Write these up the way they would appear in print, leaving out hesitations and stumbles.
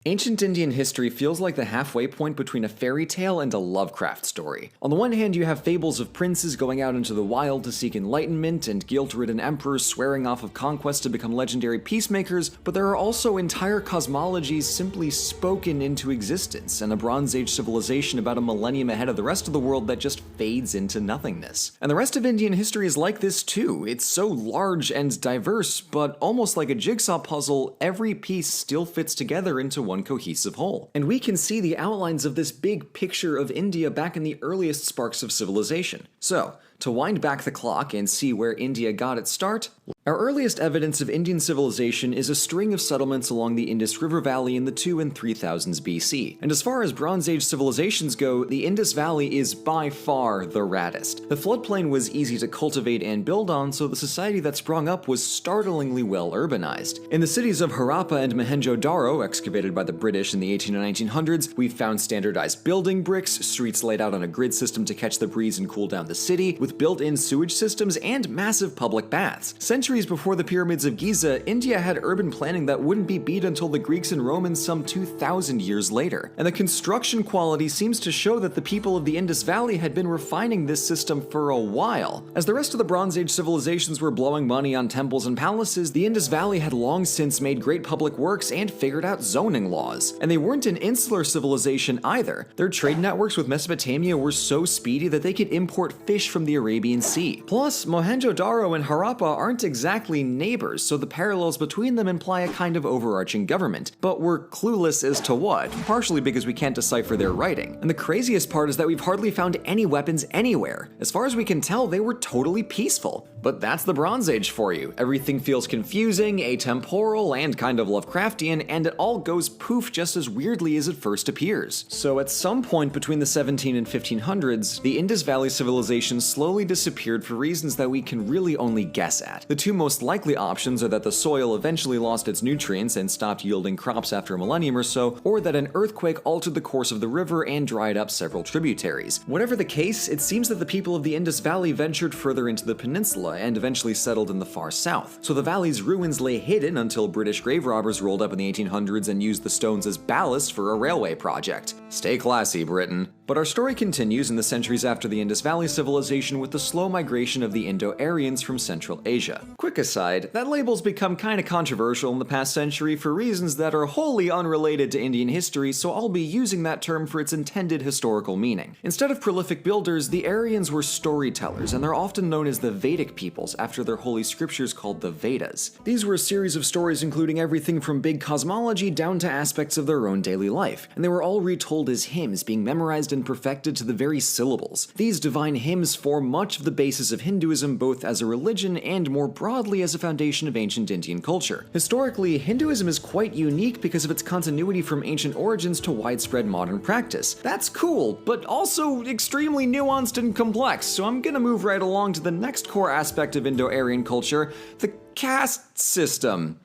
Ancient Indian history feels like the halfway point between a fairy tale and a Lovecraft story. On the one hand, you have fables of princes going out into the wild to seek enlightenment and guilt-ridden emperors swearing off of conquest to become legendary peacemakers, but there are also entire cosmologies simply spoken into existence, and a Bronze Age civilization about a millennium ahead of the rest of the world that just fades into nothingness. And the rest of Indian history is like this too. It's so large and diverse, but almost like a jigsaw puzzle, every piece still fits together into one cohesive whole. And we can see the outlines of this big picture of India back in the earliest sparks of civilization. So, to wind back the clock and see where India got its start, our earliest evidence of Indian civilization is a string of settlements along the Indus River Valley in the 2 and 3000s BC. And as far as Bronze Age civilizations go, the Indus Valley is by far the raddest. The floodplain was easy to cultivate and build on, so the society that sprung up was startlingly well urbanized. In the cities of Harappa and Mohenjo-Daro, excavated by the British in the 18 and 1900s, we've found standardized building bricks, streets laid out on a grid system to catch the breeze and cool down the city, with built-in sewage systems and massive public baths. Centuries before the pyramids of Giza, India had urban planning that wouldn't be beat until the Greeks and Romans some 2,000 years later. And the construction quality seems to show that the people of the Indus Valley had been refining this system for a while. As the rest of the Bronze Age civilizations were blowing money on temples and palaces, the Indus Valley had long since made great public works and figured out zoning laws. And they weren't an insular civilization either. Their trade networks with Mesopotamia were so speedy that they could import fish from the Arabian Sea. Plus, Mohenjo-Daro and Harappa aren't exactly neighbors, so the parallels between them imply a kind of overarching government. But we're clueless as to what, partially because we can't decipher their writing. And the craziest part is that we've hardly found any weapons anywhere. As far as we can tell, they were totally peaceful. But that's the Bronze Age for you. Everything feels confusing, atemporal, and kind of Lovecraftian, and it all goes poof just as weirdly as it first appears. So at some point between the 17 and 1500s, the Indus Valley civilization slowly disappeared for reasons that we can really only guess at. The two most likely options are that the soil eventually lost its nutrients and stopped yielding crops after a millennium or so, or that an earthquake altered the course of the river and dried up several tributaries. Whatever the case, it seems that the people of the Indus Valley ventured further into the peninsula and eventually settled in the far south. So the valley's ruins lay hidden until British grave robbers rolled up in the 1800s and used the stones as ballast for a railway project. Stay classy, Britain. But our story continues in the centuries after the Indus Valley civilization with the slow migration of the Indo-Aryans from Central Asia. Quick aside, that label's become kinda controversial in the past century for reasons that are wholly unrelated to Indian history, so I'll be using that term for its intended historical meaning. Instead of prolific builders, the Aryans were storytellers, and they're often known as the Vedic peoples after their holy scriptures called the Vedas. These were a series of stories including everything from big cosmology down to aspects of their own daily life, and they were all retold as hymns being memorized and perfected to the very syllables. These divine hymns form much of the basis of Hinduism both as a religion and more broadly as a foundation of ancient Indian culture. Historically, Hinduism is quite unique because of its continuity from ancient origins to widespread modern practice. That's cool, but also extremely nuanced and complex, so I'm gonna move right along to the next core aspect of Indo-Aryan culture, the caste system.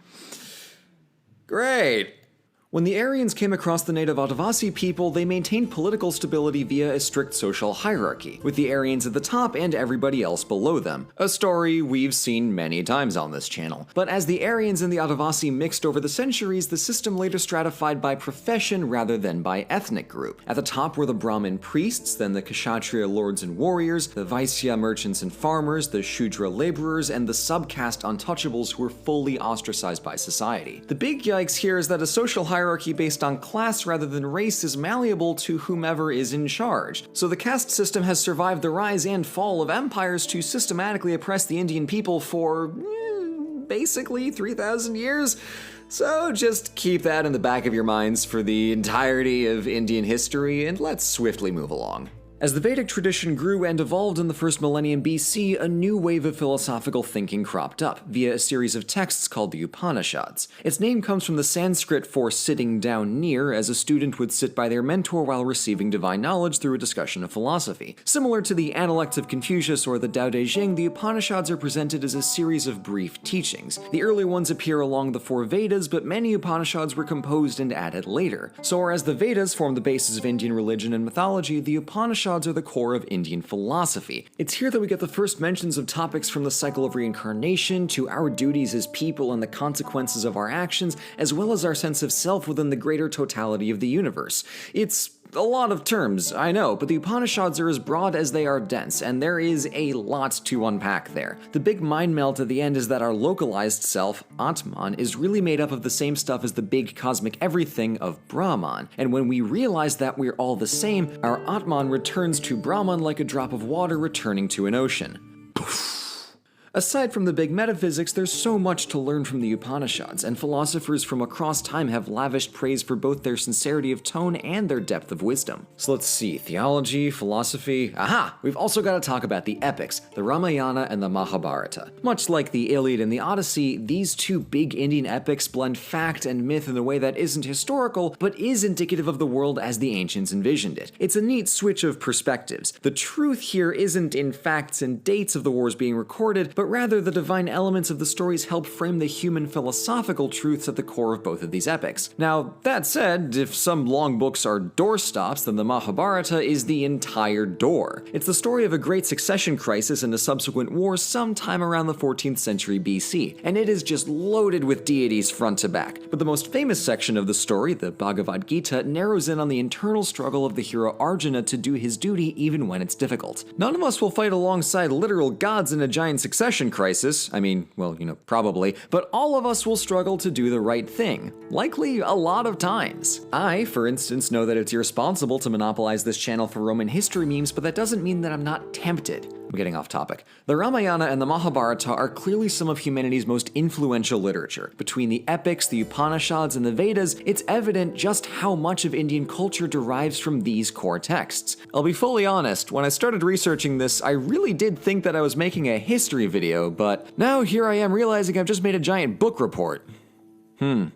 Great. When the Aryans came across the native Adivasi people, they maintained political stability via a strict social hierarchy, with the Aryans at the top and everybody else below them. A story we've seen many times on this channel. But as the Aryans and the Adivasi mixed over the centuries, the system later stratified by profession rather than by ethnic group. At the top were the Brahmin priests, then the Kshatriya lords and warriors, the Vaisya merchants and farmers, the Shudra laborers, and the subcaste untouchables who were fully ostracized by society. The big yikes here is that a social hierarchy based on class rather than race is malleable to whomever is in charge. So the caste system has survived the rise and fall of empires to systematically oppress the Indian people for basically 3,000 years. So just keep that in the back of your minds for the entirety of Indian history, and let's swiftly move along. As the Vedic tradition grew and evolved in the first millennium BC, a new wave of philosophical thinking cropped up via a series of texts called the Upanishads. Its name comes from the Sanskrit for sitting down near, as a student would sit by their mentor while receiving divine knowledge through a discussion of philosophy. Similar to the Analects of Confucius or the Tao Te Ching, the Upanishads are presented as a series of brief teachings. The early ones appear along the four Vedas, but many Upanishads were composed and added later. So whereas the Vedas form the basis of Indian religion and mythology, the Upanishads Upanishads are the core of Indian philosophy. It's here that we get the first mentions of topics from the cycle of reincarnation to our duties as people and the consequences of our actions, as well as our sense of self within the greater totality of the universe. It's a lot of terms, I know, but the Upanishads are as broad as they are dense, and there is a lot to unpack there. The big mind melt at the end is that our localized self, Atman, is really made up of the same stuff as the big cosmic everything of Brahman, and when we realize that we're all the same, our Atman returns to Brahman like a drop of water returning to an ocean. Aside from the big metaphysics, there's so much to learn from the Upanishads, and philosophers from across time have lavished praise for both their sincerity of tone and their depth of wisdom. So let's see, theology, philosophy, aha! We've also got to talk about the epics, the Ramayana and the Mahabharata. Much like the Iliad and the Odyssey, these two big Indian epics blend fact and myth in a way that isn't historical, but is indicative of the world as the ancients envisioned it. It's a neat switch of perspectives. The truth here isn't in facts and dates of the wars being recorded, but rather the divine elements of the stories help frame the human philosophical truths at the core of both of these epics. Now, that said, if some long books are doorstops, then the Mahabharata is the entire door. It's the story of a great succession crisis and a subsequent war sometime around the 14th century BC, and it is just loaded with deities front to back. But the most famous section of the story, the Bhagavad Gita, narrows in on the internal struggle of the hero Arjuna to do his duty even when it's difficult. None of us will fight alongside literal gods in a giant succession crisis. I mean, well, probably, but all of us will struggle to do the right thing. Likely a lot of times. I, for instance, know that it's irresponsible to monopolize this channel for Roman history memes, but that doesn't mean that I'm not tempted. I'm getting off topic. The Ramayana and the Mahabharata are clearly some of humanity's most influential literature. Between the epics, the Upanishads, and the Vedas, it's evident just how much of Indian culture derives from these core texts. I'll be fully honest, when I started researching this, I really did think that I was making a history video, but now here I am realizing I've just made a giant book report. Ah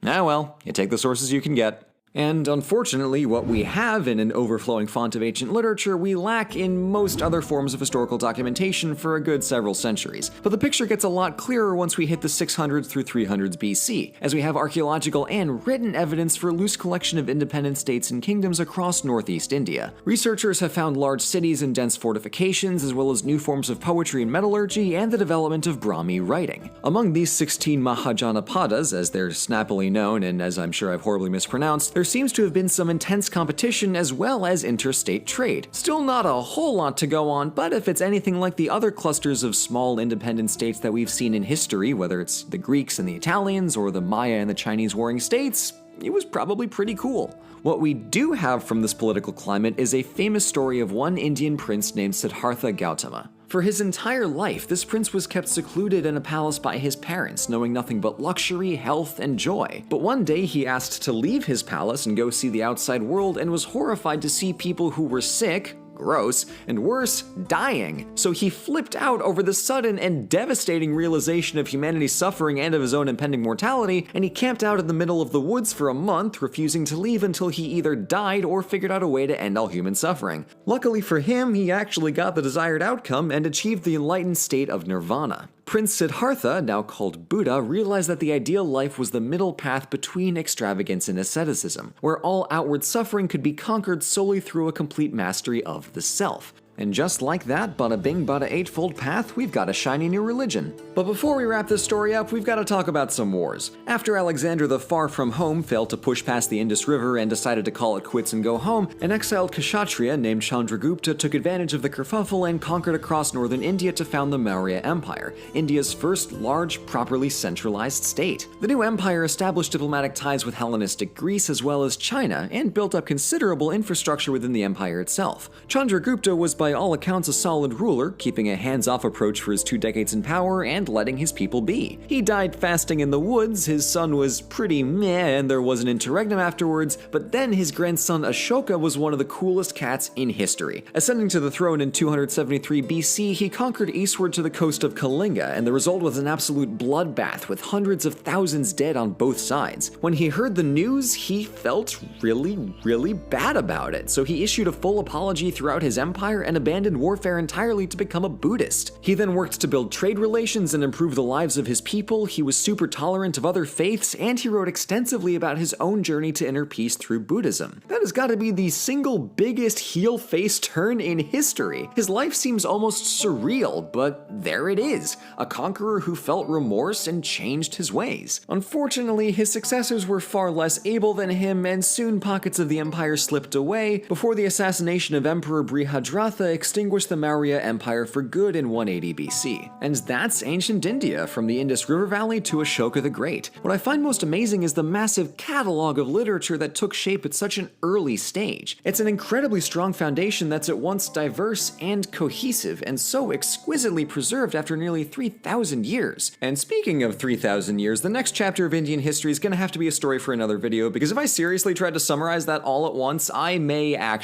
well, you take the sources you can get. And unfortunately, what we have in an overflowing font of ancient literature, we lack in most other forms of historical documentation for a good several centuries. But the picture gets a lot clearer once we hit the 600s through 300s BC, as we have archaeological and written evidence for a loose collection of independent states and kingdoms across northeast India. Researchers have found large cities and dense fortifications, as well as new forms of poetry and metallurgy, and the development of Brahmi writing. Among these 16 Mahajanapadas, as they're snappily known, and as I'm sure I've horribly mispronounced, there seems to have been some intense competition as well as interstate trade. Still not a whole lot to go on, but if it's anything like the other clusters of small independent states that we've seen in history, whether it's the Greeks and the Italians or the Maya and the Chinese warring states, it was probably pretty cool. What we do have from this political climate is a famous story of one Indian prince named Siddhartha Gautama. For his entire life, this prince was kept secluded in a palace by his parents, knowing nothing but luxury, health, and joy. But one day he asked to leave his palace and go see the outside world, and was horrified to see people who were sick, gross, and worse, dying. So he flipped out over the sudden and devastating realization of humanity's suffering and of his own impending mortality, and he camped out in the middle of the woods for a month, refusing to leave until he either died or figured out a way to end all human suffering. Luckily for him, he actually got the desired outcome and achieved the enlightened state of nirvana. Prince Siddhartha, now called Buddha, realized that the ideal life was the middle path between extravagance and asceticism, where all outward suffering could be conquered solely through a complete mastery of the self. And just like that, bada bing, bada eightfold path, we've got a shiny new religion. But before we wrap this story up, we've got to talk about some wars. After Alexander the Far From Home failed to push past the Indus River and decided to call it quits and go home, an exiled Kshatriya named Chandragupta took advantage of the kerfuffle and conquered across northern India to found the Maurya Empire, India's first large, properly centralized state. The new empire established diplomatic ties with Hellenistic Greece as well as China, and built up considerable infrastructure within the empire itself. Chandragupta was by all accounts a solid ruler, keeping a hands-off approach for his 2 decades in power and letting his people be. He died fasting in the woods, his son was pretty meh, and there was an interregnum afterwards, but then his grandson Ashoka was one of the coolest cats in history. Ascending to the throne in 273 BC, he conquered eastward to the coast of Kalinga, and the result was an absolute bloodbath with hundreds of thousands dead on both sides. When he heard the news, he felt really bad about it, so he issued a full apology throughout his empire and and abandoned warfare entirely to become a Buddhist. He then worked to build trade relations and improve the lives of his people. He was super tolerant of other faiths, and he wrote extensively about his own journey to inner peace through Buddhism. That has got to be the single biggest heel-face turn in history. His life seems almost surreal, but there it is, a conqueror who felt remorse and changed his ways. Unfortunately, his successors were far less able than him, and soon pockets of the empire slipped away before the assassination of Emperor Brihadratha extinguished the Maurya Empire for good in 180 BC. And that's ancient India, from the Indus River Valley to Ashoka the Great. What I find most amazing is the massive catalog of literature that took shape at such an early stage. It's an incredibly strong foundation that's at once diverse and cohesive, and so exquisitely preserved after nearly 3,000 years. And speaking of 3,000 years, the next chapter of Indian history is going to have to be a story for another video, because if I seriously tried to summarize that all at once, I may actually